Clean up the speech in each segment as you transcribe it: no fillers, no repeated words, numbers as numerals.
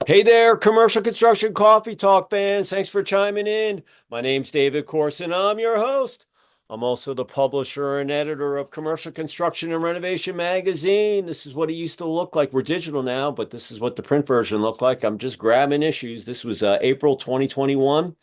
Hey there, commercial construction coffee talk fans. Thanks for chiming in. My name's David Corson. I'm your host. I'm also the publisher and editor of Commercial Construction and Renovation Magazine. This is what it used to look like. We're digital now, but this is what the print version looked like. I'm just grabbing issues. This was April 2021.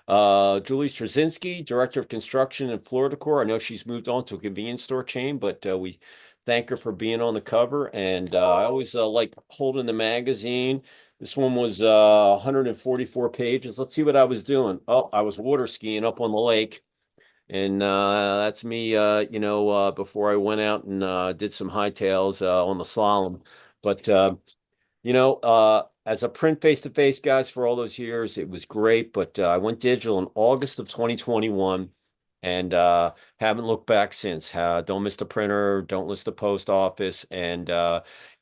Julie Straczynski, Director of Construction in Florida Core. I know she's moved on to a convenience store chain, but we thank her for being on the cover. And I always like holding the magazine. This one was 144 pages. Let's see what I was doing. Oh, I was water skiing up on the lake. And that's me, before I went out and did some hightails on the slalom. But as a print face-to-face guys for all those years, it was great. But I went digital in August of 2021 and haven't looked back since. Don't miss the printer, don't miss the post office. And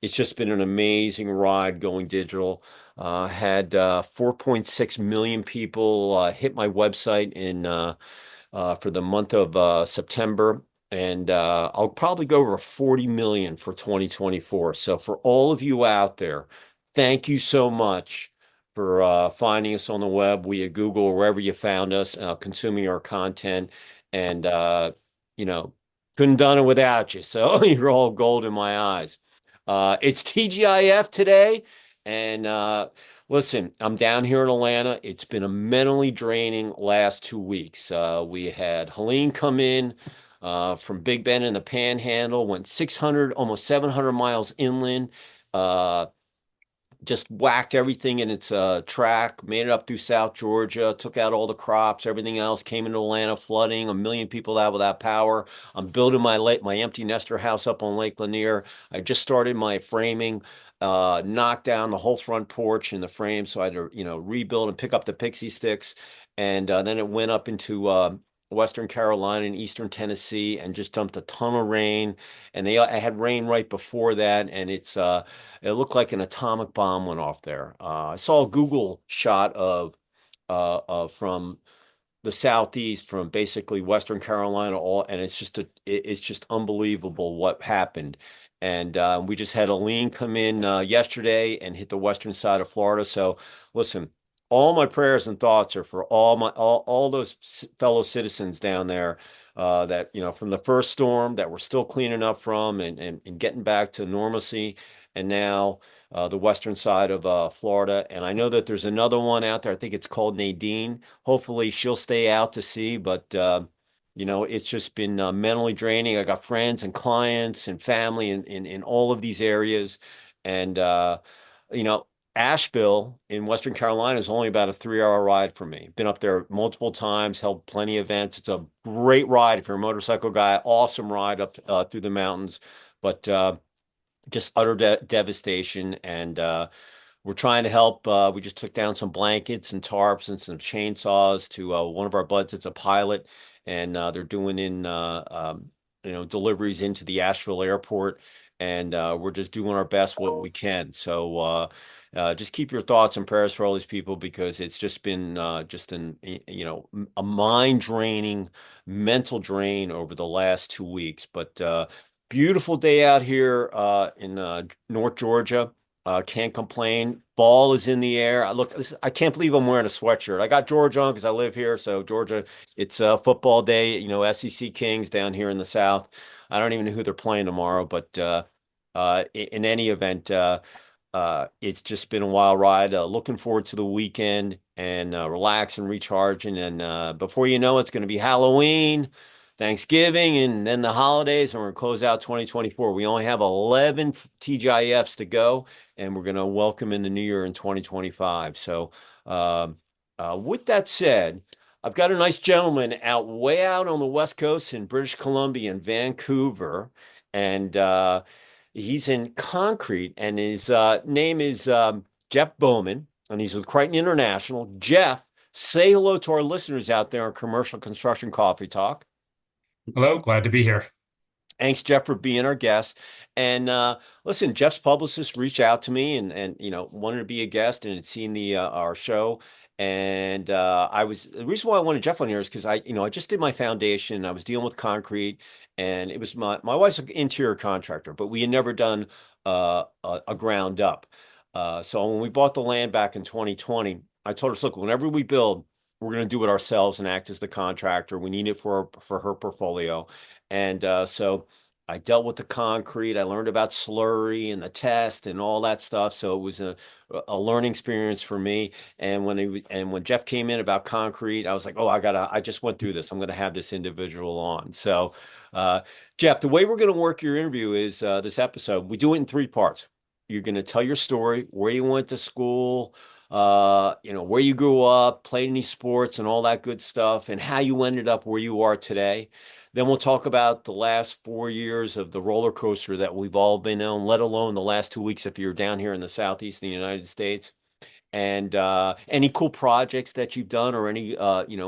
it's just been an amazing ride going digital. Had 4.6 million people hit my website in for the month of September. And I'll probably go over 40 million for 2024. So for all of you out there, thank you so much for finding us on the web, via Google, or wherever you found us, consuming our content. And, you know, couldn't done it without you. So you're all gold in my eyes. It's TGIF today. And listen, I'm down here in Atlanta. It's been a mentally draining last 2 weeks. We had Helene come in from Big Bend in the Panhandle, went 600, almost 700 miles inland, uh, just whacked everything in its track, made it up through South Georgia, took out all the crops, everything else, came into Atlanta, flooding, a million people out without power. I'm building my empty nester house up on Lake Lanier. I just started my framing, knocked down the whole front porch and the frame, so I had to, rebuild and pick up the pixie sticks. And then it went up into Western Carolina and Eastern Tennessee and just dumped a ton of rain. And I had rain right before that, and it looked like an atomic bomb went off there. I saw a Google shot of from the southeast, from basically Western Carolina, and it's just unbelievable what happened. And we just had a lean come in yesterday and hit the western side of Florida. So listen, all my prayers and thoughts are for all those fellow citizens down there that from the first storm that we're still cleaning up from and getting back to normalcy, and now the western side of Florida. And I know that there's another one out there. I think it's called Nadine. Hopefully she'll stay out to sea, but it's just been mentally draining. I got friends and clients and family in all of these areas. And you know, Asheville in Western Carolina is only about a 3 hour ride from me. Been up there multiple times, held plenty of events. It's a great ride if you're a motorcycle guy. Awesome ride up through the mountains. But just utter devastation. And we're trying to help. We just took down some blankets and tarps and some chainsaws to one of our buds. It's a pilot, and they're doing in deliveries into the Asheville airport, and we're just doing our best what we can. So just keep your thoughts and prayers for all these people, because it's just been a mind draining, mental drain over the last 2 weeks. But beautiful day out here in North Georgia. Can't complain. Fall is in the air. I can't believe I'm wearing a sweatshirt. I got Georgia on because I live here. So Georgia, it's football day. SEC Kings down here in the South. I don't even know who they're playing tomorrow, but in any event, it's just been a wild ride. Looking forward to the weekend and relax and recharging. And before you know it, it's going to be Halloween, Thanksgiving, and then the holidays, and we're going to close out 2024. We only have 11 TGIFs to go, and we're going to welcome in the new year in 2025. So, with that said, I've got a nice gentleman way out on the West Coast in British Columbia in Vancouver, and he's in concrete, and his name is Jeff Bowman, and he's with Kryton International. Jeff, say hello to our listeners out there on Commercial Construction Coffee Talk. Hello, glad to be here. Thanks, Jeff, for being our guest. And listen, Jeff's publicist reached out to me and wanted to be a guest and had seen the our show. And the reason why I wanted Jeff on here is because I just did my foundation. I was dealing with concrete, and it was my wife's an interior contractor, but we had never done a ground up. So when we bought the land back in 2020, I told her, look, whenever we build, we're going to do it ourselves and act as the contractor. We need it for her portfolio. And so I dealt with the concrete. I learned about slurry and the test and all that stuff. So it was a learning experience for me. And when Jeff came in about concrete, I was like, oh, I just went through this. I'm going to have this individual on. So, uh, Jeff, the way we're going to work your interview is this episode, we do it in three parts. You're going to tell your story, where you went to school, where you grew up, played any sports and all that good stuff, and how you ended up where you are today. Then we'll talk about the last 4 years of the roller coaster that we've all been on, let alone the last 2 weeks if you're down here in the southeast of the United States. And any cool projects that you've done or any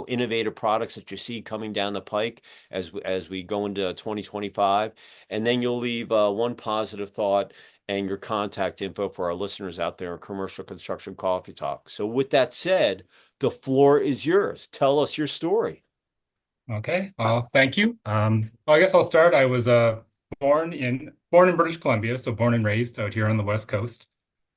innovative products that you see coming down the pike as we go into 2025. And then you'll leave one positive thought and your contact info for our listeners out there in Commercial Construction Coffee Talk. So with that said, the floor is yours. Tell us your story. Okay. Thank you. I guess I'll start. I was born in British Columbia, so born and raised out here on the West Coast.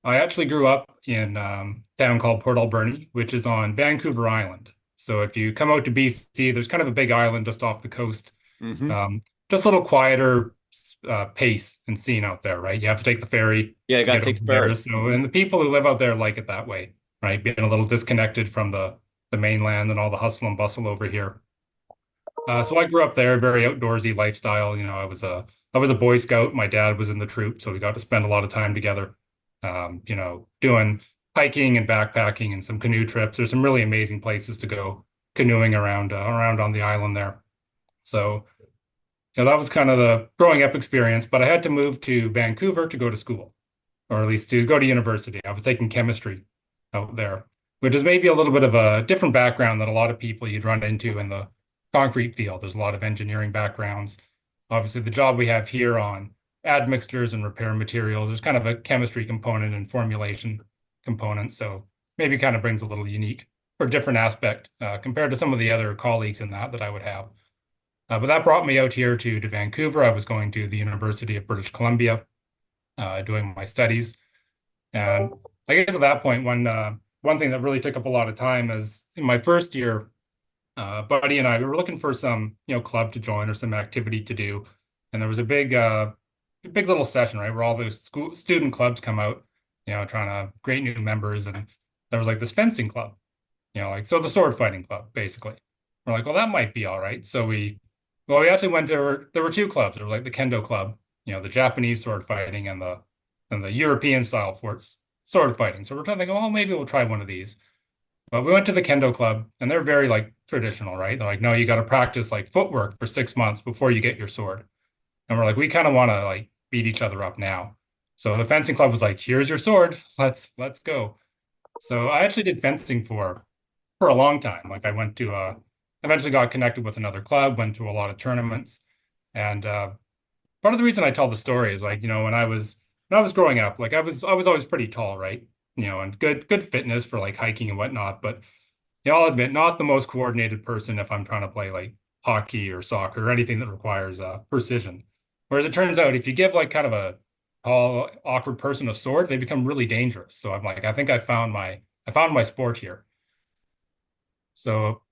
I actually grew up in a town called Port Alberni, which is on Vancouver Island. So if you come out to BC, there's kind of a big island just off the coast. Hmm. Just a little quieter pace and scene out there, right? You have to take the ferry Yeah, I to got get to over take the there. ferry. So, and the people who live out there like it that way, right? Being a little disconnected from the mainland and all the hustle and bustle over here. So I grew up there, very outdoorsy lifestyle. I was a Boy Scout. My dad was in the troop, so we got to spend a lot of time together. Doing hiking and backpacking and some canoe trips. There's some really amazing places to go canoeing around on the island there. So, that was kind of the growing up experience. But I had to move to Vancouver to go to school, or at least to go to university. I was taking chemistry out there, which is maybe a little bit of a different background than a lot of people you'd run into in the concrete field. There's a lot of engineering backgrounds. Obviously, the job we have here on admixtures and repair materials, there's kind of a chemistry component and formulation component. So maybe kind of brings a little unique or different aspect compared to some of the other colleagues in that I would have. But that brought me out here to Vancouver. I was going to the University of British Columbia, doing my studies. And I guess at that point, one thing that really took up a lot of time is in my first year, Buddy and I we were looking for some club to join or some activity to do, and there was a big little session, right, where all those student clubs come out, trying to create new members, and there was like this fencing club, like so the sword fighting club basically. We're like, well, that might be all right. We actually went to there were two clubs. There was like the kendo club, the Japanese sword fighting and the European style forts sword fighting. So we're trying to think, oh, maybe we'll try one of these. But we went to the kendo club and they're very like traditional, right? They're like, no, you got to practice like footwork for 6 months before you get your sword. And we're like, we kind of want to like beat each other up now. So the fencing club was like, here's your sword. Let's go. So I actually did fencing for a long time. Like I went to eventually got connected with another club, went to a lot of tournaments. And part of the reason I tell the story is like, when I was growing up, like I was always pretty tall, right? And good fitness for like hiking and whatnot. But I'll admit, not the most coordinated person if I'm trying to play like hockey or soccer or anything that requires precision. Whereas it turns out if you give like kind of a tall, awkward person a sword, they become really dangerous. So I'm like, I think I found my sport here. So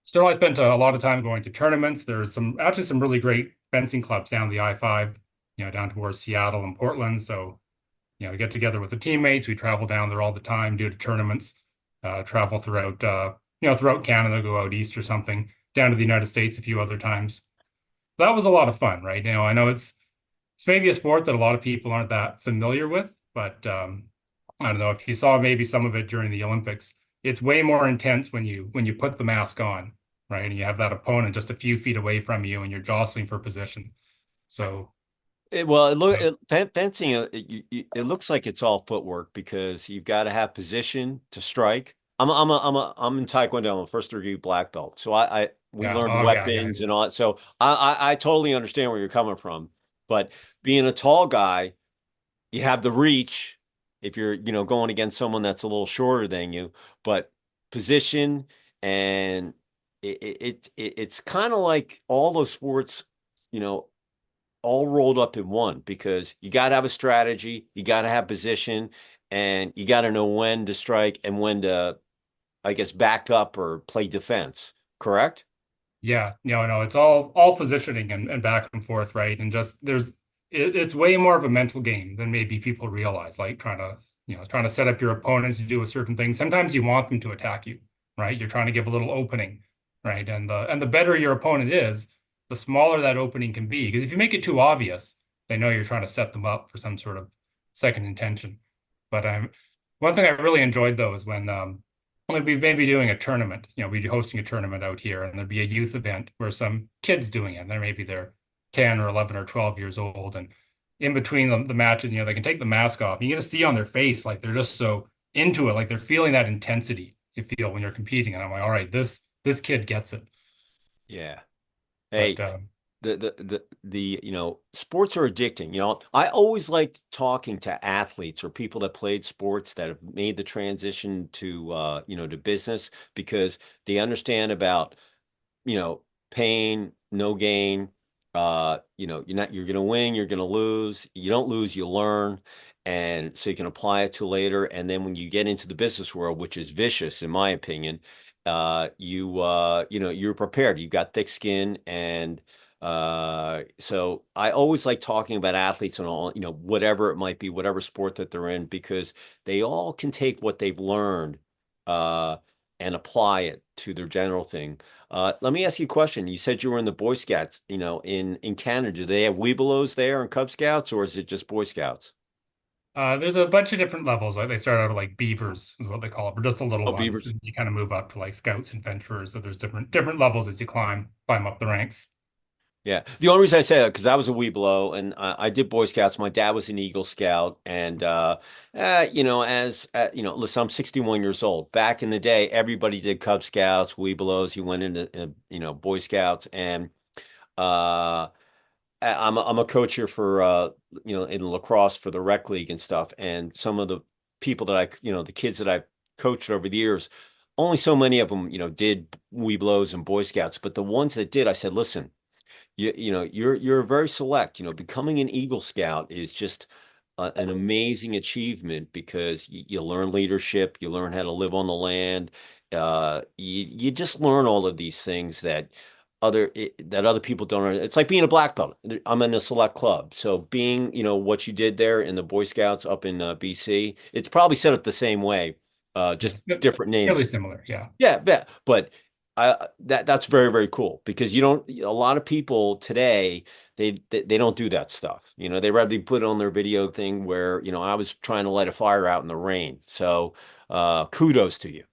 still, I spent a lot of time going to tournaments. There's some really great fencing clubs down the I-5, down towards Seattle and Portland. So, we get together with the teammates. We travel down there all the time, do the tournaments, travel throughout Canada, go out east or something, down to the United States a few other times. That was a lot of fun, right? I know it's maybe a sport that a lot of people aren't that familiar with, but I don't know if you saw maybe some of it during the Olympics. It's way more intense when you put the mask on, right? And you have that opponent just a few feet away from you, and you're jostling for position. So, Well, uh, fencing, it looks like it's all footwork because you've got to have position to strike. I'm in Taekwondo. I'm a first degree black belt. So we yeah, learned oh yeah, yeah, weapons and all that. So I totally understand where you're coming from. But being a tall guy, you have the reach if you're, going against someone that's a little shorter than you, but position and it's kind of like all those sports, you know, all rolled up in one because you got to have a strategy, you got to have position, and you got to know when to strike and when to, I guess, back up or play defense. Correct? Yeah, no, it's all positioning and back and forth, right? And just it's way more of a mental game than maybe people realize, like trying to set up your opponent to do a certain thing. Sometimes you want them to attack you, right? You're trying to give a little opening, right? And the better your opponent is, the smaller that opening can be. Because if you make it too obvious, they know you're trying to set them up for some sort of second intention. But one thing I really enjoyed though is when we'd be maybe doing a tournament, we'd be hosting a tournament out here, and there'd be a youth event where some kids doing it. And they're 10 or 11 or 12 years old. And in between the matches, they can take the mask off. You get to see on their face, like they're just so into it, like they're feeling that intensity you feel when you're competing. And I'm like, all right, this kid gets it. Yeah. But Hey, sports are addicting. I always liked talking to athletes or people that played sports that have made the transition to to business because they understand about pain, no gain. You're gonna win, you're gonna lose. You don't lose, you learn. And so you can apply it to later. And then when you get into the business world, which is vicious, in my opinion, you're prepared. You've got thick skin. And so I always like talking about athletes and all, whatever it might be, whatever sport that they're in, because they all can take what they've learned uh and apply it to their general thing. Let me ask you a question. You said you were in the Boy Scouts, in Canada. Do they have Webelos there and Cub Scouts, or is it just Boy Scouts? there's a bunch of different levels. Like they start out at like beavers is what they call it, but just the little Oh, ones. Beavers. And you kind of move up to like scouts and venturers. So there's different levels as you climb up the ranks. Yeah. The only reason I say that because I was a Webelo and I did Boy Scouts. My dad was an Eagle Scout, and listen, I'm 61 years old. Back in the day, everybody did Cub Scouts, Webelos. You went into Boy Scouts, and uh, I'm a coach here for in lacrosse for the rec league and stuff. And some of the people that the kids that I've coached over the years, only so many of them did Webelos and Boy Scouts. But the ones that did, I said, listen, you're very select. Becoming an Eagle Scout is just an amazing achievement because you learn leadership, you learn how to live on the land. You just learn all of these things that other people don't. It's like being a black belt. I'm in a select club, so being what you did there in the Boy Scouts up in BC, it's probably set up the same way, just Yes, different fairly names. similar. Yeah. Yeah, yeah, but that's very, very cool because you don't. A lot of people today they don't do that stuff. They rather put on their video thing where I was trying to light a fire out in the rain. So kudos to you.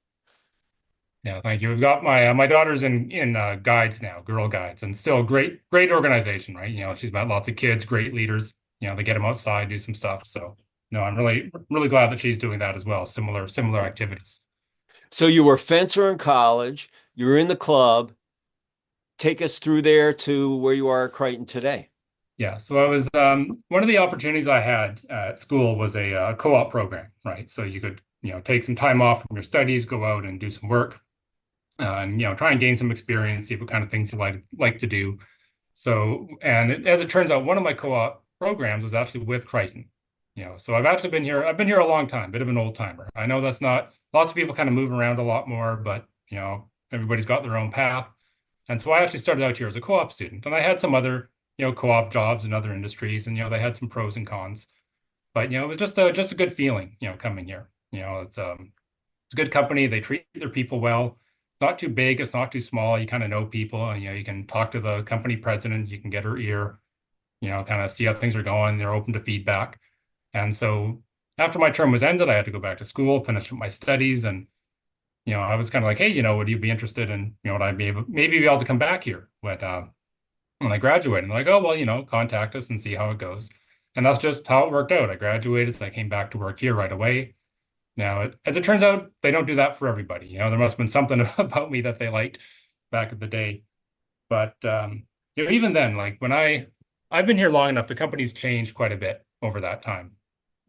Yeah, thank you. We've got my daughter's in guides now, Girl Guides, and still great organization, right? She's got lots of kids, great leaders. They get them outside, do some stuff. So no, I'm really glad that she's doing that as well. Similar activities. So you were a fencer in college. You were in the club. Take us through there to where you are at Kryton today. Yeah, so I was one of the opportunities I had at school was a co-op program, right? So you could take some time off from your studies, go out and do some work, and try and gain some experience, see what kind of things you like to do. So, as it turns out, one of my co-op programs was actually with Kryton. So I've actually been here. I've been here a long time, bit of an old timer. I know that's not lots of people kind of move around a lot more, but everybody's got their own path. And so I actually started out here as a co-op student, and I had some other co-op jobs in other industries, and they had some pros and cons. But it was just a good feeling, coming here. It's a good company. They treat their people well. Not too big. It's not too small. You kind of know people. And, you can talk to the company president. You can get her ear. Kind of see how things are going. They're open to feedback. And so after my term was ended, I had to go back to school, finish up my studies, and I was kind of like, hey, would you be interested in would I maybe be able to come back here when I graduated? And they're like, oh well, contact us and see how it goes. And that's just how it worked out. I graduated. I came back to work here right away. Now, as it turns out, they don't do that for everybody. There must have been something about me that they liked back in the day. But even then, like when I've been here long enough, the company's changed quite a bit over that time.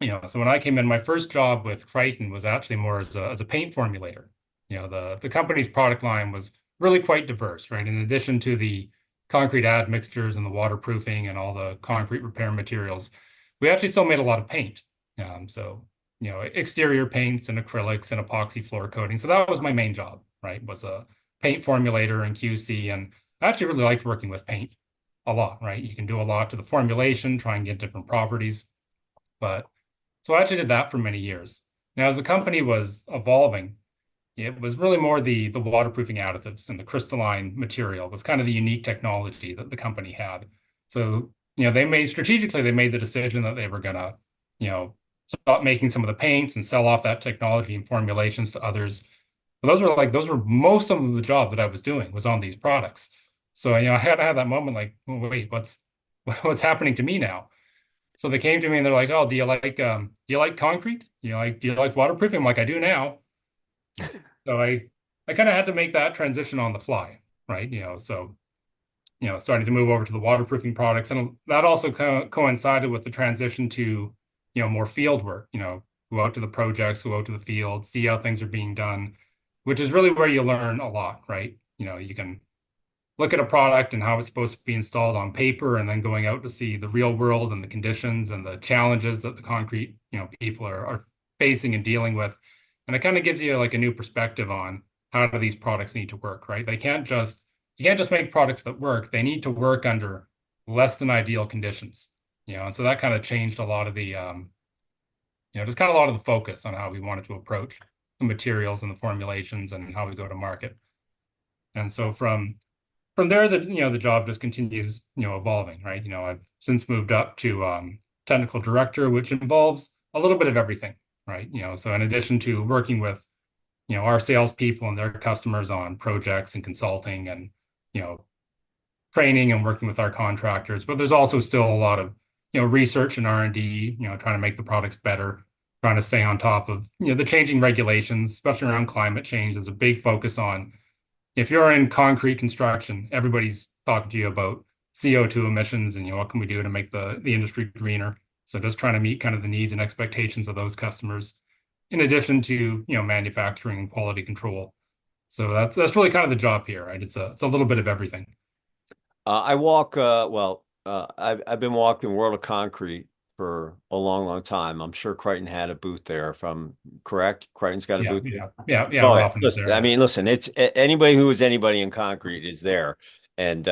So when I came in, my first job with Kryton was actually more as a paint formulator. The company's product line was really quite diverse, right? In addition to the concrete admixtures and the waterproofing and all the concrete repair materials, we actually still made a lot of paint. So exterior paints and acrylics and epoxy floor coating. So that was my main job, right? Was a paint formulator and QC. And I actually really liked working with paint a lot, right? You can do a lot to the formulation, try and get different properties. But so I actually did that for many years. Now, as the company was evolving, it was really more the waterproofing additives and the crystalline material was kind of the unique technology that the company had. So, they made the decision that they were gonna, you know, stop making some of the paints and sell off that technology and formulations to others. But those were most of the job that I was doing was on these products. So, I had to have that moment like, oh, wait, what's happening to me now? So they came to me and they're like, "Oh, do you like concrete? Do you like waterproofing?" I'm like, "I do now." So I kind of had to make that transition on the fly, right? Starting to move over to the waterproofing products, and that also coincided with the transition to, more field work. Go out to the projects, go out to the field, see how things are being done, which is really where you learn a lot, right? You can look at a product and how it's supposed to be installed on paper, and then going out to see the real world and the conditions and the challenges that the concrete, people are facing and dealing with. And it kind of gives you like a new perspective on how do these products need to work, right? You can't just make products that work. They need to work under less than ideal conditions, and so that kind of changed a lot of the, just kind of a lot of the focus on how we wanted to approach the materials and the formulations and how we go to market. And so from there, the job just continues, evolving, right? I've since moved up to technical director, which involves a little bit of everything, right? So in addition to working with, our salespeople and their customers on projects and consulting and, you know, training and working with our contractors, but there's also still a lot of, research and R&D, trying to make the products better, trying to stay on top of, the changing regulations, especially around climate change. There's a big focus on if you're in concrete construction, everybody's talking to you about CO2 emissions and what can we do to make the industry greener. So just trying to meet kind of the needs and expectations of those customers, in addition to manufacturing and quality control. So that's really kind of the job here, right? It's a little bit of everything. I walk, I've been walking World of Concrete for a long, long time. I'm sure Kryton had a booth there, if I'm correct. Kryton's got a Yeah, booth there. yeah, yeah, yeah. Oh, We're yeah. often is Listen, there. I Yeah. mean, listen, anybody who is anybody in concrete is there. And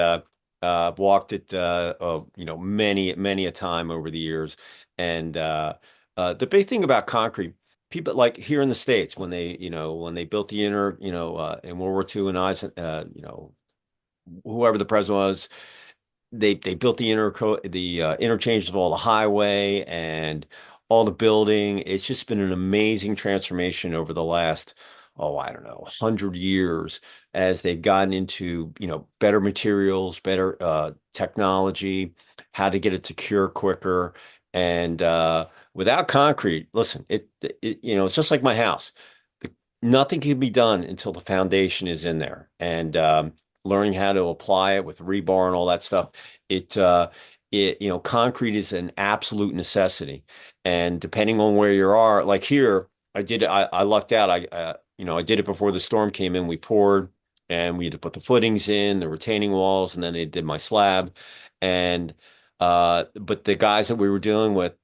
walked it many, many a time over the years. And the big thing about concrete, people like here in the States when they built the inner, in World War II and whoever the president was, they built the interchanges of all the highway and all the building. It's just been an amazing transformation over the last, oh, I don't know, 100 years as they've gotten into, better materials, better technology, how to get it to cure quicker. And without concrete, listen, it's just like my house. Nothing can be done until the foundation is in there. And learning how to apply it with rebar and all that stuff. It, uh, concrete is an absolute necessity. And depending on where you are, like here, I lucked out. I did it before the storm came in. We poured and we had to put the footings in, the retaining walls, and then they did my slab. And, but the guys that we were dealing with,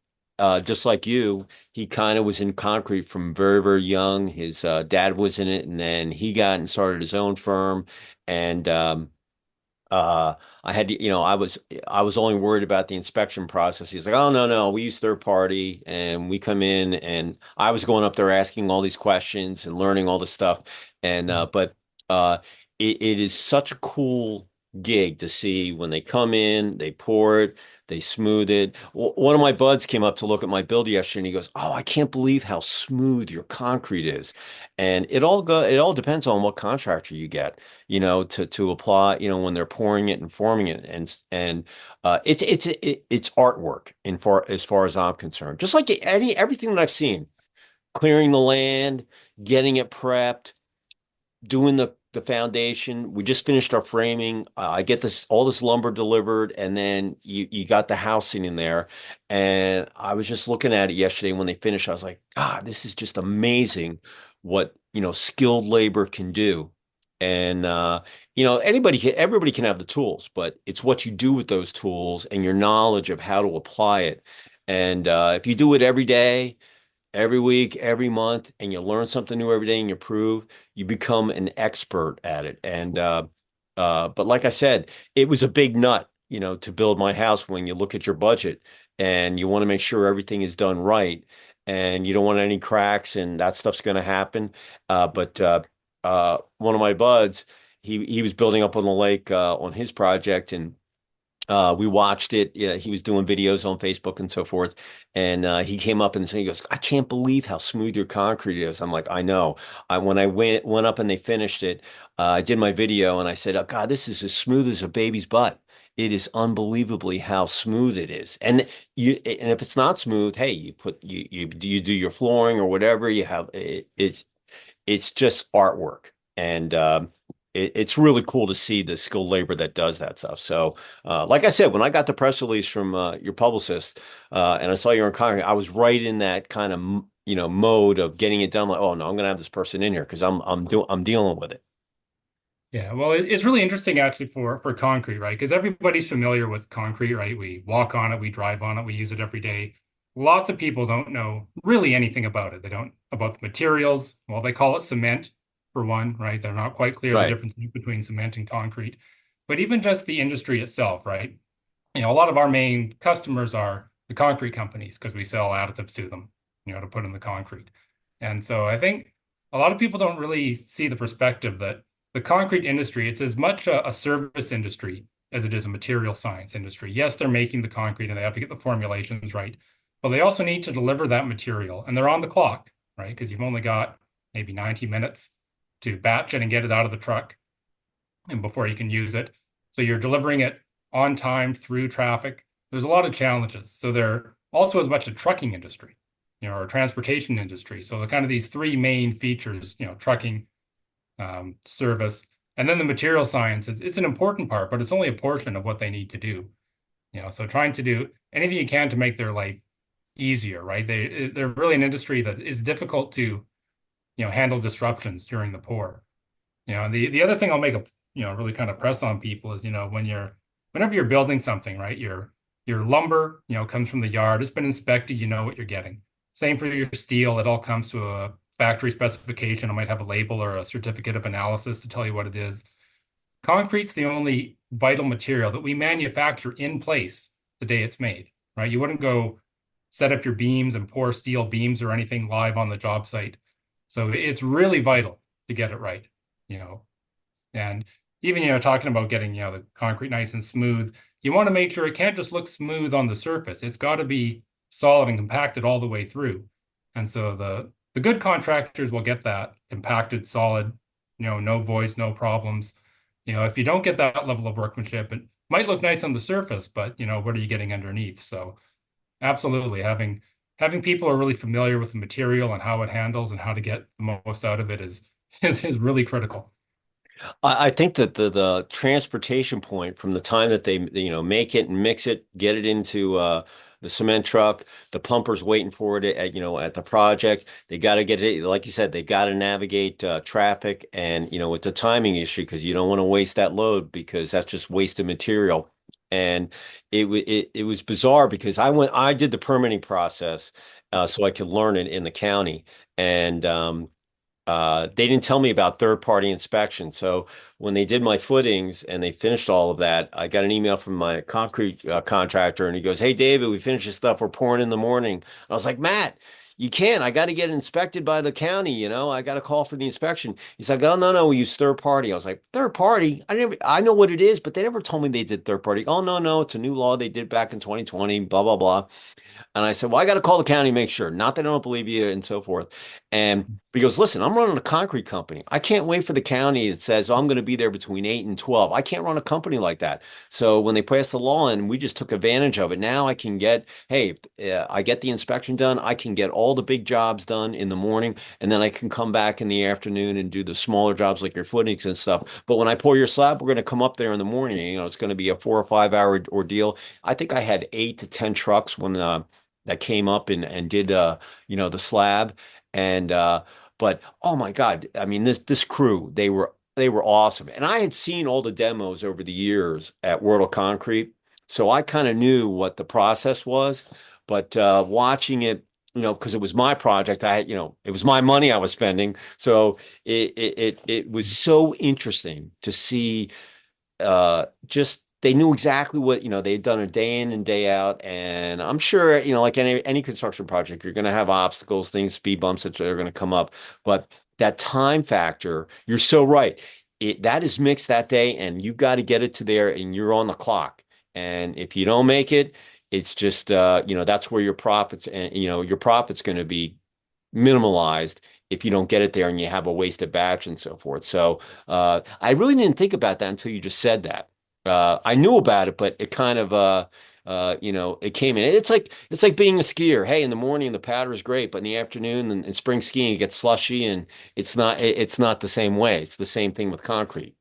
just like you, he kind of was in concrete from very, very young. His dad was in it, and then he got and started his own firm. And uh, I had to, I was only worried about the inspection process. He's like, "Oh, no, no, we use third party, and we come in." And I was going up there asking all these questions and learning all this stuff. And but it is such a cool gig to see when they come in, they pour it, they smooth it. One of my buds came up to look at my build yesterday, and he goes, "Oh, I can't believe how smooth your concrete is." And it all depends on what contractor you get, to apply, when they're pouring it and forming it, and it's artwork as far as I'm concerned. Just like everything that I've seen, clearing the land, getting it prepped, doing the foundation. We just finished our framing. I get all this lumber delivered, and then you got the housing in there. And I was just looking at it yesterday when they finished. I was like, God, this is just amazing what skilled labor can do. And everybody can have the tools, but it's what you do with those tools and your knowledge of how to apply it. And if you do it every day, every week, every month, and you learn something new every day and you improve, you become an expert at it. But like I said, it was a big nut, to build my house when you look at your budget and you want to make sure everything is done right and you don't want any cracks and that stuff's going to happen. But one of my buds, he was building up on the lake on his project and we watched it. Yeah, he was doing videos on Facebook and so forth. And he came up and said, he goes, I can't believe how smooth your concrete is. I'm like, I know. When I went up and they finished it, I did my video and I said, oh, God, this is as smooth as a baby's butt. It is unbelievably how smooth it is. And if it's not smooth, hey, you do your flooring or whatever. You have it's just artwork. And it's really cool to see the skilled labor that does that stuff. So, like I said, when I got the press release from your publicist and I saw you on Congress, I was right in that kind of mode of getting it done. Like, oh no, I'm going to have this person in here because I'm dealing with it. Yeah, well, it's really interesting actually for concrete, right? Because everybody's familiar with concrete, right? We walk on it, we drive on it, we use it every day. Lots of people don't know really anything about it. They don't about the materials. Well, they call it cement for one, right? They're not quite clear the Right. difference between cement and concrete. But even just the industry itself, right? A lot of our main customers are the concrete companies because we sell additives to them, to put in the concrete. And so I think a lot of people don't really see the perspective that the concrete industry, it's as much a service industry as it is a material science industry. Yes, they're making the concrete and they have to get the formulations right, but they also need to deliver that material and they're on the clock, right? Because you've only got maybe 90 minutes to batch it and get it out of the truck and before you can use it. So you're delivering it on time through traffic. There's a lot of challenges. So they're also as much a trucking industry, or a transportation industry. So the kind of these three main features, trucking, service, and then the material science it's an important part, but it's only a portion of what they need to do. So trying to do anything you can to make their life easier, right? They're really an industry that is difficult to, handle disruptions during the pour. And the other thing I'll make a really kind of press on people is whenever you're building something, right, your lumber comes from the yard, it's been inspected, you know what you're getting. Same for your steel, it all comes to a factory specification. It might have a label or a certificate of analysis to tell you what it is. Concrete's the only vital material that we manufacture in place the day it's made, right? You wouldn't go set up your beams and pour steel beams or anything live on the job site. So it's really vital to get it right, you know. And even, talking about getting, the concrete nice and smooth, you want to make sure it can't just look smooth on the surface. It's got to be solid and compacted all the way through. And so the good contractors will get that compacted, solid, no voids, no problems. If you don't get that level of workmanship, it might look nice on the surface, but what are you getting underneath? So absolutely having people who are really familiar with the material and how it handles and how to get the most out of it is really critical. I think that the transportation point from the time that they make it and mix it, get it into the cement truck, the pumper's waiting for it at the project. They got to get it, like you said, they got to navigate traffic, and it's a timing issue because you don't want to waste that load because that's just wasted material. And it was bizarre because I did the permitting process so I could learn it in the county, and they didn't tell me about third-party inspection. So when they did my footings and they finished all of that, I got an email from my concrete contractor, and he goes, "Hey, David, we finished this stuff. We're pouring in the morning." I was like, "Matt, you can't. I got to get it inspected by the county. I got to call for the inspection." He's like, "Oh, no, no, we use third party." I was like, "Third party? I know what it is, but they never told me they did third party." "Oh, no, no, it's a new law they did back in 2020, blah, blah, blah." And I said, "Well, I got to call the county, make sure. Not that I don't believe you, and so forth." And he goes, "Listen, I'm running a concrete company. I can't wait for the county that says, oh, I'm going to be there between 8 and 12. I can't run a company like that." So when they passed the law and we just took advantage of it, now I can hey, I get the inspection done. I can get all the big jobs done in the morning, and then I can come back in the afternoon and do the smaller jobs like your footings and stuff. But when I pour your slab, we're going to come up there in the morning. It's going to be a 4 or 5 hour ordeal. I think I had 8 to 10 trucks when that came up and did the slab and but oh my God, I mean this crew, they were awesome. And I had seen all the demos over the years at World of Concrete, so I kind of knew what the process was, but watching it because it was my project. It was my money I was spending. So it was so interesting to see just they knew exactly what, they had done a day in and day out. And I'm sure, like any construction project, you're going to have obstacles, things, speed bumps that are going to come up. But that time factor, you're so right. That is mixed that day, and you got to get it to there, and you're on the clock. And if you don't make it, it's just that's where your profit's going to be minimalized if you don't get it there and you have a wasted batch and so forth. So I really didn't think about that until you just said that. I knew about it, but it kind of it came in. It's like being a skier. Hey, in the morning the powder is great, but in the afternoon and in spring skiing it gets slushy and it's not the same way. It's the same thing with concrete.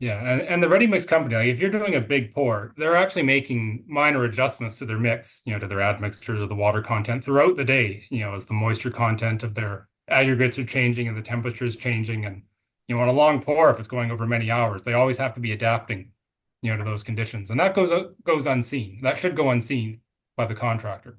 Yeah, and the ready mix company, like if you're doing a big pour, they're actually making minor adjustments to their mix, to their admixture, to the water content throughout the day, as the moisture content of their aggregates are changing and the temperature is changing. And, on a long pour, if it's going over many hours, they always have to be adapting, to those conditions. And that goes unseen. That should go unseen by the contractor.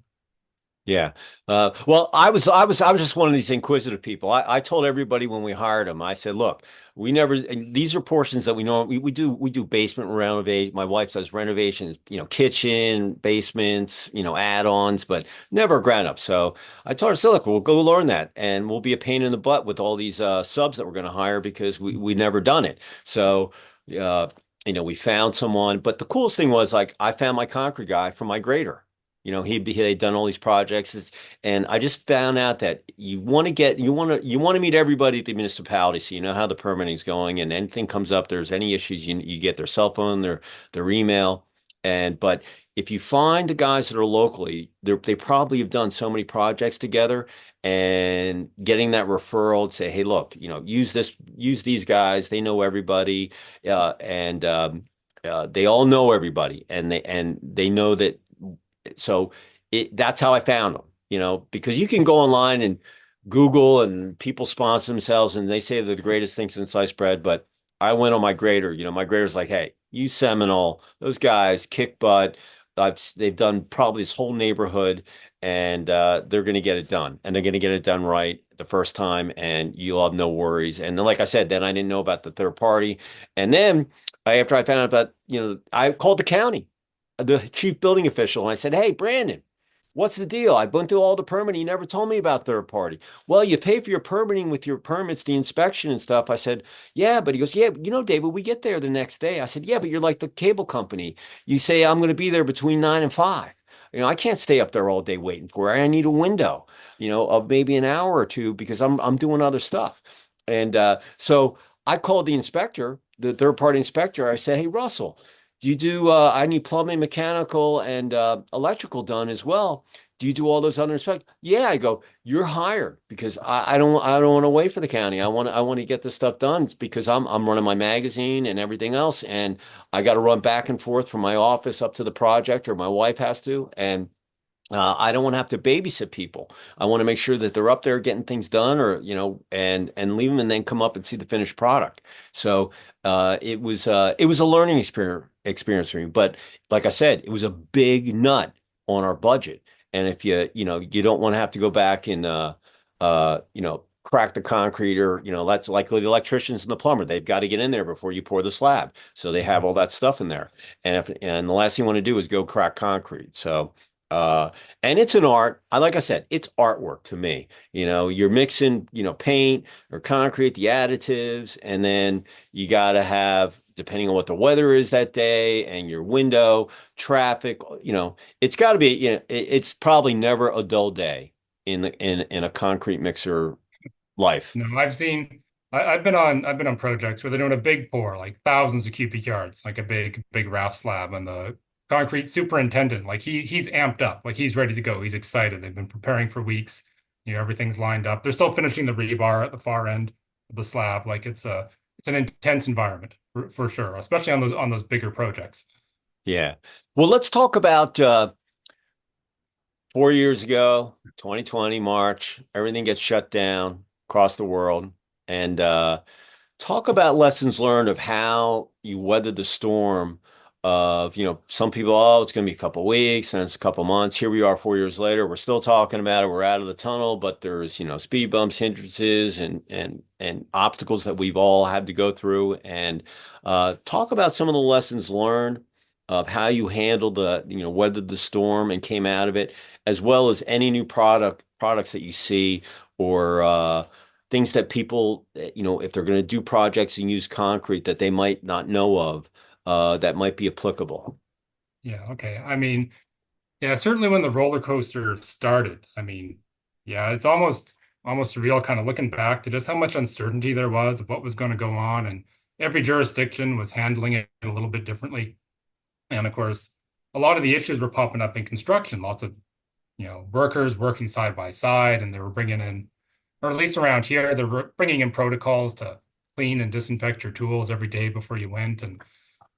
Yeah. Well, I was just one of these inquisitive people. I told everybody when we hired them, I said, look, we never, and these are portions that we do basement renovate. My wife does renovations, kitchen, basements, add-ons, but never ground up. So I told her, so look, we'll go learn that and we'll be a pain in the butt with all these subs that we're going to hire because we never done it. So, uh, we found someone, but the coolest thing was like, I found my concrete guy for my grader. He'd done all these projects, and I just found out that you want to meet everybody at the municipality, so you know how the permitting's going, and anything comes up, there's any issues, you get their cell phone, their email, but if you find the guys that are locally, they probably have done so many projects together, and getting that referral to say, hey, look, use these guys, they know everybody, and they all know everybody, and they know that so that's how I found them, because you can go online and Google and people sponsor themselves and they say they're the greatest things in sliced bread. But I went on my grader, my grader's like, hey, you Seminole, those guys kick butt. They've done probably this whole neighborhood and they're going to get it done and they're going to get it done right the first time and you'll have no worries. And then, like I said, then I didn't know about the third party. And then after I found out about, I called the county, the chief building official, and I said, hey, Brandon, what's the deal? I've been through all the permitting. You never told me about third party. Well, you pay for your permitting with your permits, the inspection and stuff. I said, yeah, but he goes, yeah, David, we get there the next day. I said, yeah, but you're like the cable company. You say I'm going to be there between 9 and 5. I can't stay up there all day waiting for it. I need a window, of maybe an hour or two because I'm doing other stuff. And so I called the inspector, the third party inspector. I said, hey, Russell, I need plumbing, mechanical, and electrical done as well. Do you do all those other inspections? Yeah, I go, you're hired because I don't want to wait for the county. I want to get this stuff done. It's because I'm running my magazine and everything else, and I got to run back and forth from my office up to the project, or my wife has to, and I don't want to have to babysit people. I want to make sure that they're up there getting things done, or and leave them, and then come up and see the finished product. So it was a learning experience for me. But like I said, it was a big nut on our budget. And if you don't want to have to go back and crack the concrete, or that's like the electricians and the plumber. They've got to get in there before you pour the slab, so they have all that stuff in there. And the last thing you want to do is go crack concrete. So. Uh, and it's an art. Like I said, it's artwork to me. You're mixing, paint or concrete, the additives, and then you got to have, depending on what the weather is that day and your window, traffic, it's got to be, it's probably never a dull day in a concrete mixer life. No, I've been on projects where they're doing a big pour, like thousands of cubic yards, like a big raft slab, and the concrete superintendent, like he's amped up, like he's ready to go. He's excited. They've been preparing for weeks. Everything's lined up. They're still finishing the rebar at the far end of the slab. Like it's an intense environment for sure, especially on those bigger projects. Yeah. Well, let's talk about 4 years ago, 2020, March, everything gets shut down across the world. And talk about lessons learned of how you weathered the storm of, some people, oh, it's going to be a couple of weeks and it's a couple of months. Here we are 4 years later. We're still talking about it. We're out of the tunnel, but there's, speed bumps, hindrances, and obstacles that we've all had to go through. And talk about some of the lessons learned of how you handled weathered the storm and came out of it, as well as any new products that you see or things that people, if they're going to do projects and use concrete that they might not know of that might be applicable. Yeah, okay. I mean, yeah, certainly when the roller coaster started, I mean, yeah, it's almost surreal kind of looking back to just how much uncertainty there was of what was going to go on, and every jurisdiction was handling it a little bit differently. And of course, a lot of the issues were popping up in construction, lots of, workers working side by side, and they were bringing in, or at least around here, they were bringing in protocols to clean and disinfect your tools every day before you went. And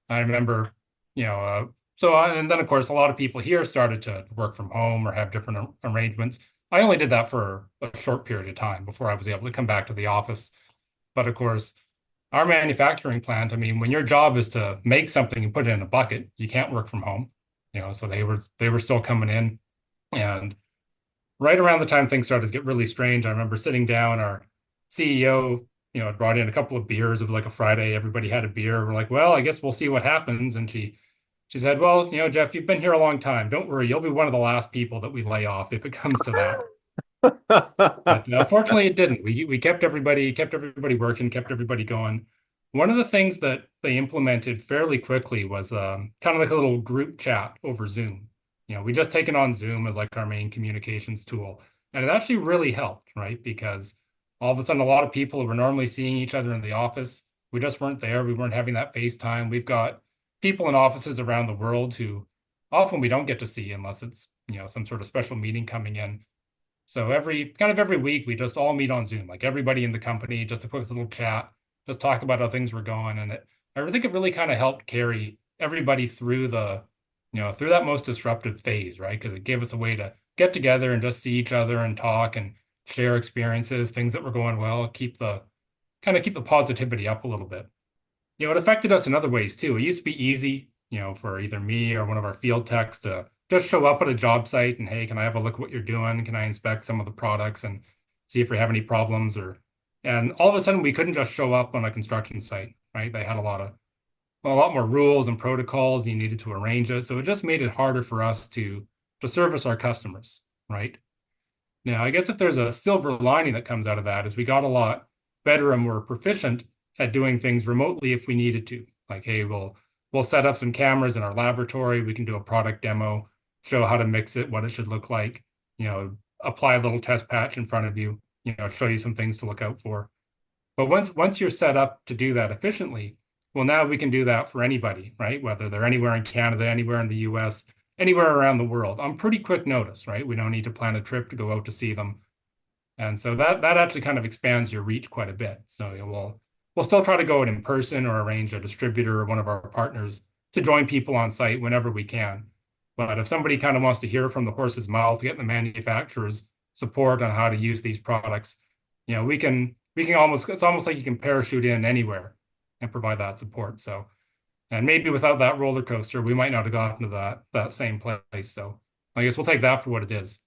I remember, you know, and then of course, a lot of people here started to work from home or have different arrangements. I only did that for a short period of time before I was able to come back to the office. But of course, our manufacturing plant, I mean, when your job is to make something and put it in a bucket, you can't work from home. So they were still coming in. And right around the time things started to get really strange, I remember sitting down, our CEO, had brought in a couple of beers. It was like a Friday, everybody had a beer. We're like, well, I guess we'll see what happens. And she said, well, Jeff, you've been here a long time. Don't worry, you'll be one of the last people that we lay off if it comes to that. But fortunately, it didn't. We kept everybody working, kept everybody going. One of the things that they implemented fairly quickly was kind of like a little group chat over Zoom. We just taken on Zoom as like our main communications tool, and it actually really helped, right? Because all of a sudden, a lot of people who were normally seeing each other in the office, we just weren't there. We weren't having that FaceTime. We've got people in offices around the world who often we don't get to see unless it's some sort of special meeting coming in. So every week we just all meet on Zoom, like everybody in the company, just a quick little chat, just talk about how things were going. And I think it really kind of helped carry everybody through through that most disruptive phase, right? Because it gave us a way to get together and just see each other and talk and share experiences, things that were going well, keep the positivity up a little bit. It affected us in other ways too. It used to be easy, for either me or one of our field techs to just show up at a job site and, hey, can I have a look at what you're doing? Can I inspect some of the products and see if we have any problems? And all of a sudden we couldn't just show up on a construction site, right? They had a lot more rules and protocols. You needed to arrange it. So it just made it harder for us to service our customers, right? Now, I guess if there's a silver lining that comes out of that is we got a lot better and more proficient at doing things remotely if we needed to. Like, hey, we'll set up some cameras in our laboratory. We can do a product demo, show how to mix it, what it should look like, apply a little test patch in front of you, show you some things to look out for. But once you're set up to do that efficiently, well, now we can do that for anybody, right? Whether they're anywhere in Canada, anywhere in the US, anywhere around the world on pretty quick notice, right? We don't need to plan a trip to go out to see them. And so that actually kind of expands your reach quite a bit. So we'll still try to go out in person or arrange a distributor or one of our partners to join people on site whenever we can. But if somebody kind of wants to hear from the horse's mouth, get the manufacturer's support on how to use these products, it's almost like you can parachute in anywhere and provide that support. So, and maybe without that roller coaster, we might not have gotten to that same place. So I guess we'll take that for what it is.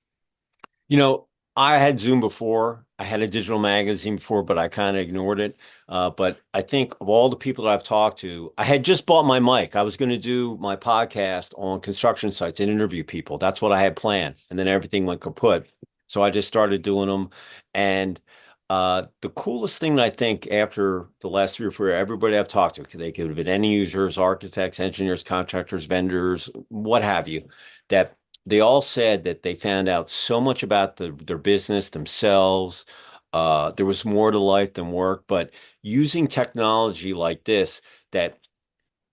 You know, I had Zoom before. I had a digital magazine before, but I kind of ignored it. But I think of all the people that I've talked to, I had just bought my mic. I was going to do my podcast on construction sites and interview people. That's what I had planned. And then everything went kaput. So I just started doing them. And the coolest thing that I think after the last 3 or 4 years, everybody I've talked to, they could have been end users, architects, engineers, contractors, vendors, what have you, that they all said that they found out so much about their business themselves. There was more to life than work, but using technology like this, that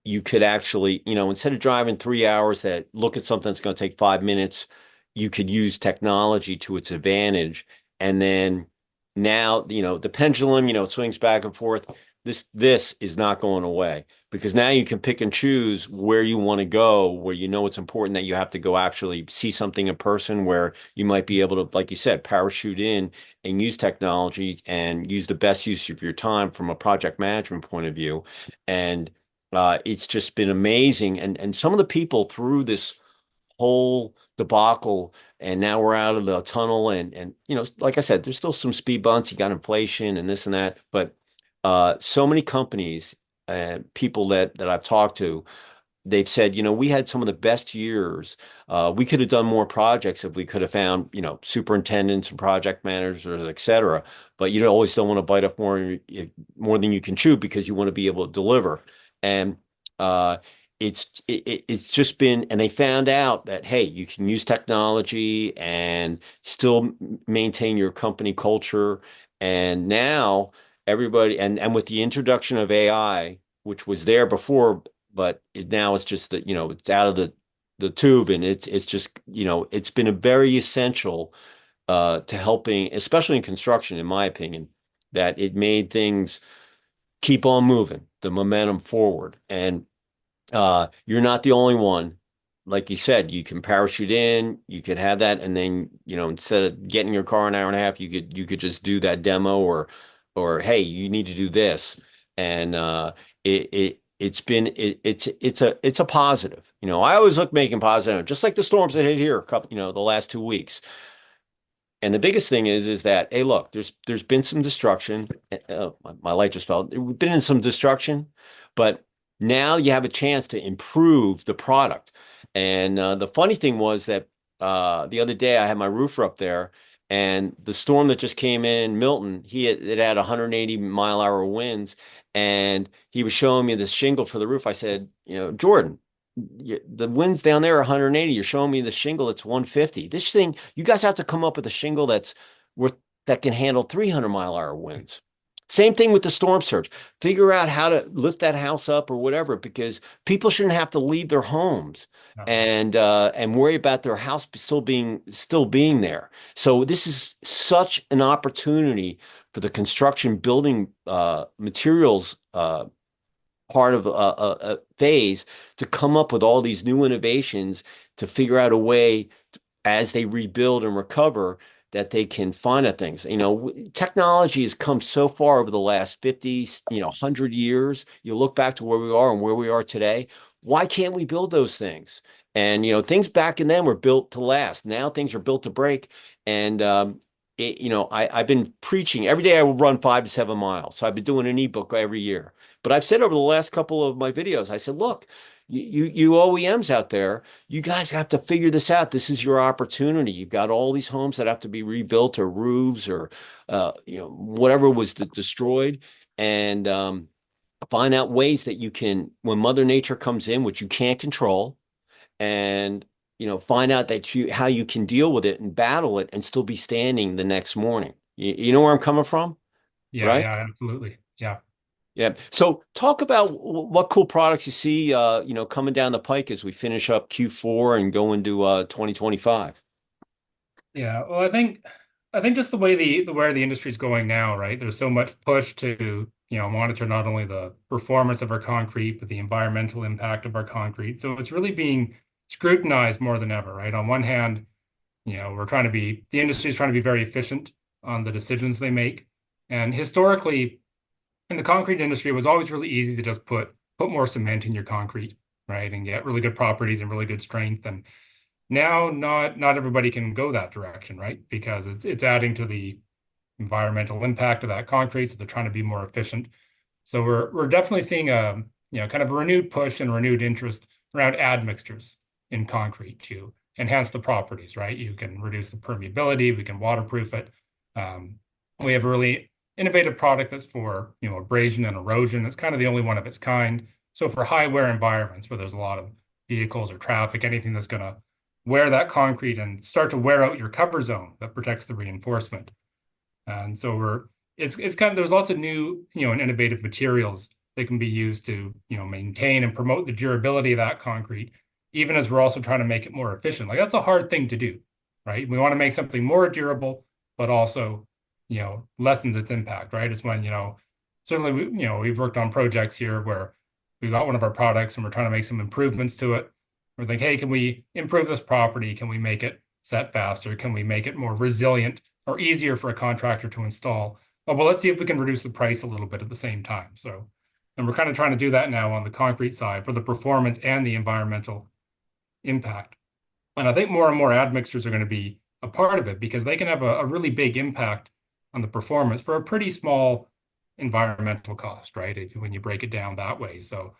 you could actually, instead of driving 3 hours that look at something that's going to take 5 minutes, you could use technology to its advantage. And then now, the pendulum, it swings back and forth. This is not going away because now you can pick and choose where you want to go, where it's important that you have to go actually see something in person, where you might be able to, like you said, parachute in and use technology and use the best use of your time from a project management point of view. And It's just been amazing. And some of the people through this whole debacle, and now we're out of the tunnel, and like I said, there's still some speed bumps. You got inflation and this and that, but so many companies and people that I've talked to, they've said, we had some of the best years. We could have done more projects if we could have found, superintendents and project managers, et cetera. But you always don't want to bite off more than you can chew because you want to be able to deliver. And uh, it's just been, and they found out that, hey, you can use technology and still maintain your company culture. And now everybody, and with the introduction of AI, which was there before, but now it's just that, it's out of the tube, and it's just, it's been a very essential to helping, especially in construction, in my opinion, that it made things keep on moving, the momentum forward. And you're not the only one. Like you said, you can parachute in, you could have that, and then, instead of getting your car an hour and a half, you could just do that demo, or hey, you need to do this. And it's a positive. I always look making positive, just like the storms that hit here a couple, the last 2 weeks. And the biggest thing is that, hey, look, there's been some destruction. My light just fell. We've been in some destruction, but now you have a chance to improve the product. And the funny thing was that the other day I had my roofer up there, and the storm that just came in, Milton, it had 180-mile-an-hour winds, and he was showing me this shingle for the roof. I said, Jordan, the winds down there are 180. You're showing me the shingle that's 150. This thing, you guys have to come up with a shingle worth that can handle 300-mile-an-hour winds. Same thing with the storm surge. Figure out how to lift that house up or whatever, because people shouldn't have to leave their homes Uh-huh. and worry about their house still being there. So this is such an opportunity for the construction building materials part of a phase to come up with all these new innovations to figure out a way as they rebuild and recover that they can find out things. Technology has come so far over the last 50, 100 years. You look back to where we are and where we are today. Why can't we build those things? And, things back in then were built to last. Now things are built to break. And, I've been preaching every day. I will run 5 to 7 miles. So I've been doing an ebook every year. But I've said over the last couple of my videos, I said, look, you OEMs out there, you guys have to figure this out. This is your opportunity. You've got all these homes that have to be rebuilt, or roofs, or whatever was destroyed, and find out ways that you can, when Mother Nature comes in, which you can't control, and find out how you can deal with it and battle it and still be standing the next morning. You know where I'm coming from, Yeah, right? yeah, absolutely. Yeah. Yeah. So talk about what cool products you see, coming down the pike as we finish up Q4 and go into 2025. Yeah. Well, I think just the way the where the industry's going now, right? There's so much push to, monitor not only the performance of our concrete, but the environmental impact of our concrete. So it's really being scrutinized more than ever, right? On one hand, the industry is trying to be very efficient on the decisions they make. And historically, in the concrete industry, it was always really easy to just put more cement in your concrete, right? And get really good properties and really good strength. And now not everybody can go that direction, right? Because it's adding to the environmental impact of that concrete. So they're trying to be more efficient. So we're definitely seeing a kind of a renewed push and renewed interest around admixtures in concrete to enhance the properties, right? You can reduce the permeability, we can waterproof it. Um, we have a really innovative product that's for abrasion and erosion. It's kind of the only one of its kind. So for high wear environments where there's a lot of vehicles or traffic, anything that's going to wear that concrete and start to wear out your cover zone that protects the reinforcement. And so it's kind of, there's lots of new, and innovative materials that can be used to, maintain and promote the durability of that concrete, even as we're also trying to make it more efficient. Like that's a hard thing to do, right? We want to make something more durable, but also, lessens its impact, right? It's when, certainly we've worked on projects here where we've got one of our products and we're trying to make some improvements to it. We're like, hey, can we improve this property? Can we make it set faster? Can we make it more resilient or easier for a contractor to install? Oh, well, let's see if we can reduce the price a little bit at the same time. So And we're kind of trying to do that now on the concrete side for the performance and the environmental impact. And I think more and more admixtures are going to be a part of it because they can have a really big impact on the performance for a pretty small environmental cost, right? When you break it down that way. So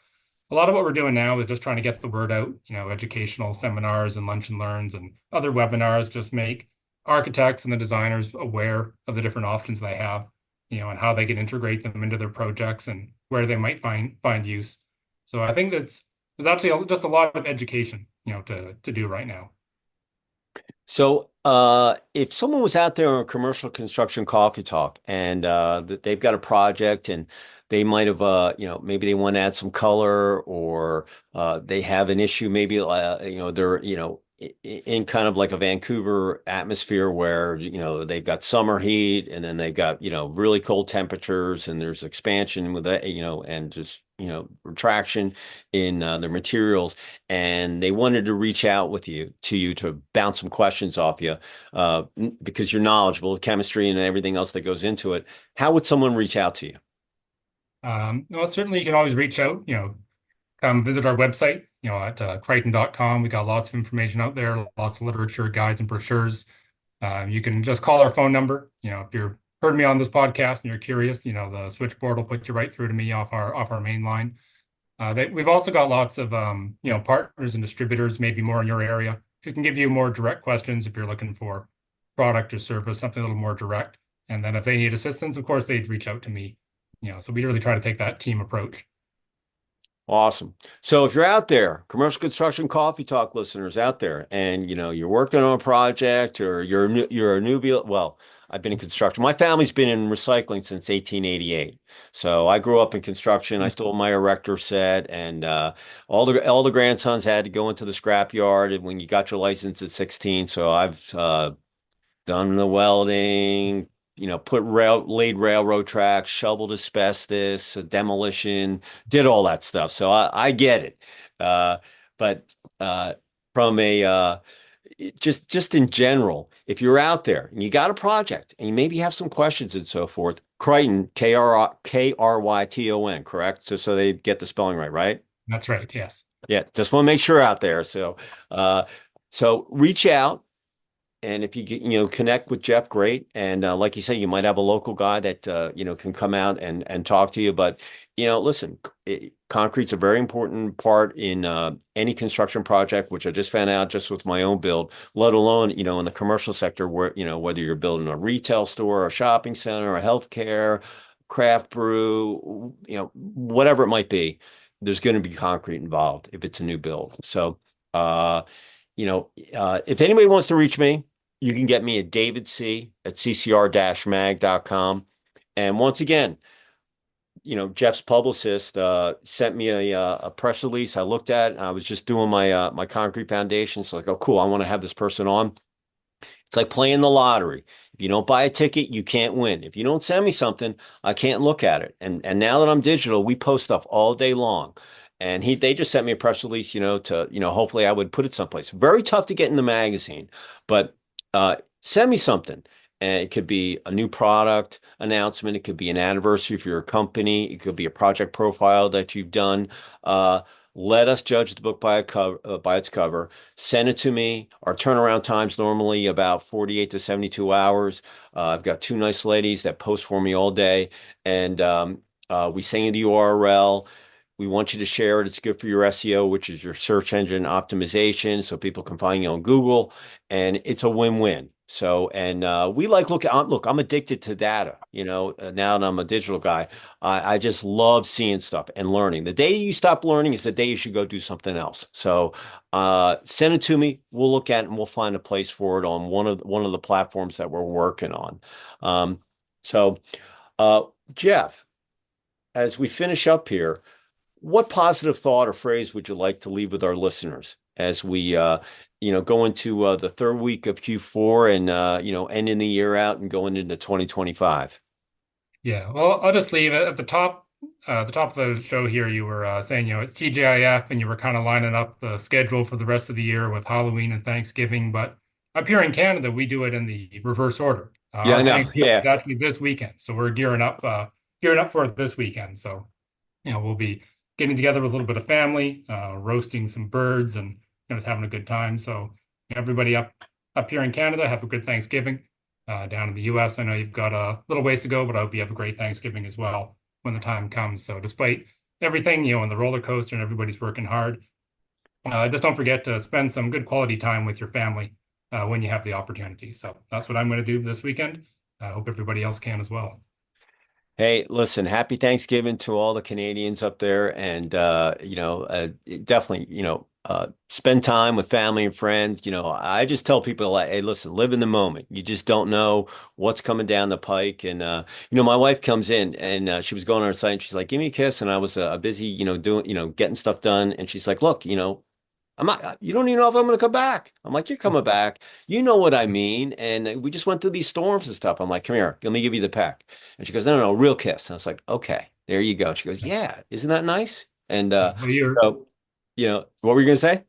a lot of what we're doing now is just trying to get the word out, educational seminars and lunch and learns and other webinars, just make architects and the designers aware of the different options they have, and how they can integrate them into their projects and where they might find use. So I think there's actually just a lot of education, to do right now. So, if someone was out there on a commercial construction coffee talk and they've got a project and they might have, maybe they want to add some color or they have an issue, maybe, they're, in kind of like a Vancouver atmosphere where, they've got summer heat and then they've got, really cold temperatures and there's expansion with that, and just, retraction in their materials and they wanted to reach out to you to bounce some questions off you because you're knowledgeable of chemistry and everything else that goes into it. How would someone reach out to you? Well, certainly you can always reach out, come visit our website, at Kryton.com. We got lots of information out there, lots of literature, guides, and brochures. You can just call our phone number. If you've heard me on this podcast and you're curious, the switchboard will put you right through to me off our main line. We've also got lots of partners and distributors, maybe more in your area, who can give you more direct questions if you're looking for product or service, something a little more direct. And then if they need assistance, of course, they'd reach out to me. So we really try to take that team approach. Awesome. So if you're out there, commercial construction coffee talk listeners out there, and you're working on a project or you're a newbie, well, I've been in construction. My family's been in recycling since 1888. So I grew up in construction. I still have my erector set, and all the grandsons had to go into the scrap yard and when you got your license at 16. So I've done the welding, laid railroad tracks, shoveled asbestos, demolition, did all that stuff. So I get it. But from a just in general, if you're out there and you got a project and you maybe have some questions and so forth, Kryton, Kryton, correct? So they get the spelling right, right? That's right. Yes. Yeah, just want to make sure out there. Uh, so reach out. And if you get, connect with Jeff, great. And like you say, you might have a local guy that can come out and talk to you. But listen, concrete's a very important part in any construction project, which I just found out just with my own build. Let alone in the commercial sector, where whether you're building a retail store, a shopping center, a healthcare, craft brew, whatever it might be, there's going to be concrete involved if it's a new build. So. If anybody wants to reach me, you can get me at davidc@ccr-mag.com. And once again, Jeff's publicist sent me a press release. I looked at it. I was just doing my concrete foundation. So like, oh, cool. I want to have this person on. It's like playing the lottery. If you don't buy a ticket, you can't win. If you don't send me something, I can't look at it. And now that I'm digital, we post stuff all day long. And they just sent me a press release, to, hopefully I would put it someplace. Very tough to get in the magazine, but send me something. And it could be a new product announcement. It could be an anniversary for your company. It could be a project profile that you've done. Let us judge the book by its cover. Send it to me. Our turnaround time's normally about 48 to 72 hours. I've got two nice ladies that post for me all day, and we send you the URL. We want you to share it. It's good for your SEO, which is your search engine optimization, so people can find you on Google, and it's a win-win. So, and we look, I'm addicted to data, now that I'm a digital guy, I just love seeing stuff and learning. The day you stop learning is the day you should go do something else. So, send it to me. We'll look at it and we'll find a place for it on one of the platforms that we're working on. So, Jeff, as we finish up here, what positive thought or phrase would you like to leave with our listeners as we, go into the third week of Q4 and, ending the year out and going into 2025? Yeah. Well, I'll just leave it at the top of the show here. You were saying, it's TGIF, and you were kind of lining up the schedule for the rest of the year with Halloween and Thanksgiving. But up here in Canada, we do it in the reverse order. Yeah, I Our know. Thanksgiving is Yeah. actually this weekend, so we're gearing up for it this weekend. So. We'll be getting together with a little bit of family, roasting some birds, and just having a good time. So everybody up here in Canada, have a good Thanksgiving. Down in the U.S., I know you've got a little ways to go, but I hope you have a great Thanksgiving as well when the time comes. So despite everything, and the roller coaster and everybody's working hard, just don't forget to spend some good quality time with your family when you have the opportunity. So that's what I'm going to do this weekend. I hope everybody else can as well. Hey, listen, happy Thanksgiving to all the Canadians up there. And, definitely, spend time with family and friends. I just tell people, like, hey, listen, live in the moment. You just don't know what's coming down the pike. And, my wife comes in and she was going on her site and she's like, give me a kiss. And I was busy, doing, getting stuff done. And she's like, look, I'm not, you don't even know if I'm going to come back. I'm like, you're coming back. You know what I mean? And we just went through these storms and stuff. I'm like, come here, let me give you the peck. And she goes, no, no, no, real kiss. And I was like, okay, there you go. She goes, yeah, isn't that nice? And Well, you're so, what were you going to say?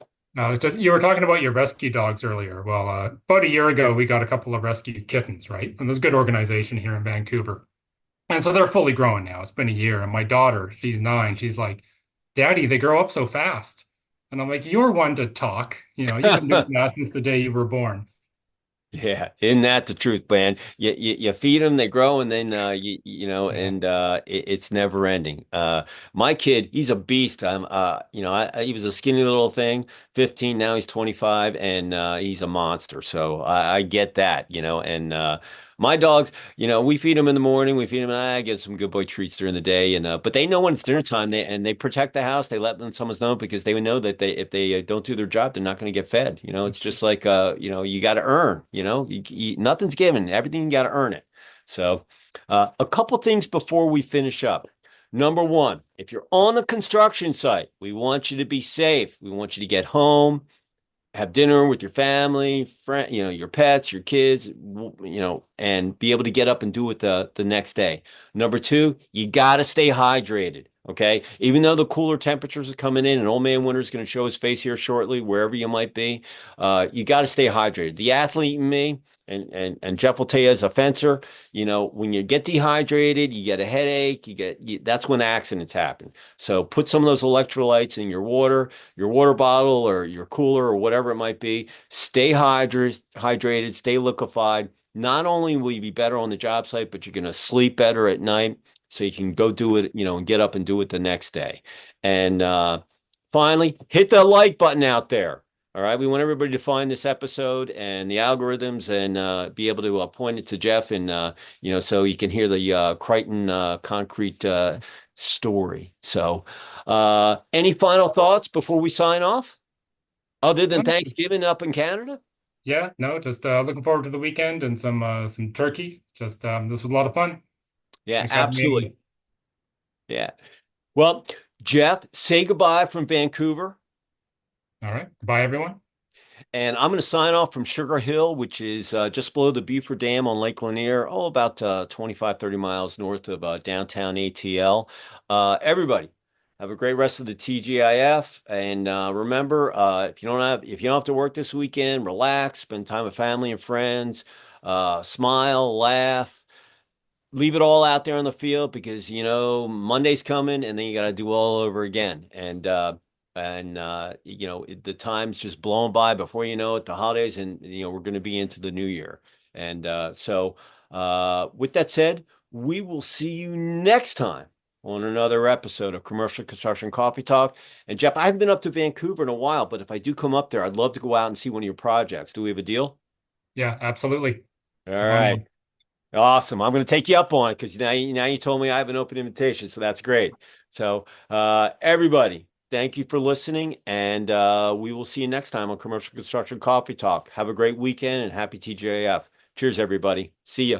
just you were talking about your rescue dogs earlier. Well, about a year ago, we got a couple of rescue kittens, right? And there's a good organization here in Vancouver. And so they're fully grown now. It's been a year. And my daughter, she's 9, she's like, Daddy, they grow up so fast. And I'm like, you're one to talk. You've been doing that since the day you were born. Yeah, isn't that the truth, man? You feed them, they grow, and then Yeah. it's never ending. My kid, he's a beast. He was a skinny little thing, 15, now he's 25, and he's a monster. So I get that, and my dogs, we feed them in the morning, we feed them, I get some good boy treats during the day, and but they know when it's dinner time, they protect the house, they let them someone know because they know that if they don't do their job, they're not going to get fed. It's just like you got to earn. Nothing's given, everything you got to earn it. So, a couple things before we finish up. Number one, if you're on a construction site, we want you to be safe. We want you to get home, have dinner with your family, friend, your pets, your kids, and be able to get up and do it the next day. Number two, you got to stay hydrated. Okay. Even though the cooler temperatures are coming in and old man winter is going to show his face here shortly, wherever you might be, you got to stay hydrated. The athlete in me, and Jeff will tell you as a fencer, when you get dehydrated, you get a headache, that's when accidents happen. So put some of those electrolytes in your water bottle or your cooler or whatever it might be. Stay hydrated, stay liquefied. Not only will you be better on the job site, but you're going to sleep better at night so you can go do it, and get up and do it the next day. And finally, hit the like button out there. All right. We want everybody to find this episode and the algorithms and be able to point it to Jeff and, so you can hear the Kryton concrete story. So, any final thoughts before we sign off? Other than Thanksgiving up in Canada? Yeah, no, just looking forward to the weekend and some turkey. Just this was a lot of fun. Yeah, Thanks for having me absolutely. on. Yeah. Well, Jeff, say goodbye from Vancouver. All right. Bye, everyone. And I'm going to sign off from Sugar Hill, which is just below the Beaufort Dam on Lake Lanier, about 25, 30 miles north of downtown ATL. Everybody, have a great rest of the TGIF. And remember, if you don't have to work this weekend, relax, spend time with family and friends, smile, laugh, leave it all out there on the field because Monday's coming and then you got to do all over again. The time's just blowing by before you know it, the holidays, and we're going to be into the new year. And with that said, we will see you next time on another episode of Commercial Construction Coffee Talk. And Jeff, I haven't been up to Vancouver in a while, but if I do come up there, I'd love to go out and see one of your projects. Do we have a deal? Yeah, absolutely. All Come on right. down. Awesome. I'm going to take you up on it because now you told me I have an open invitation, so that's great. So, everybody, thank you for listening, and we will see you next time on Commercial Construction Coffee Talk. Have a great weekend and happy TJF. Cheers, everybody. See ya.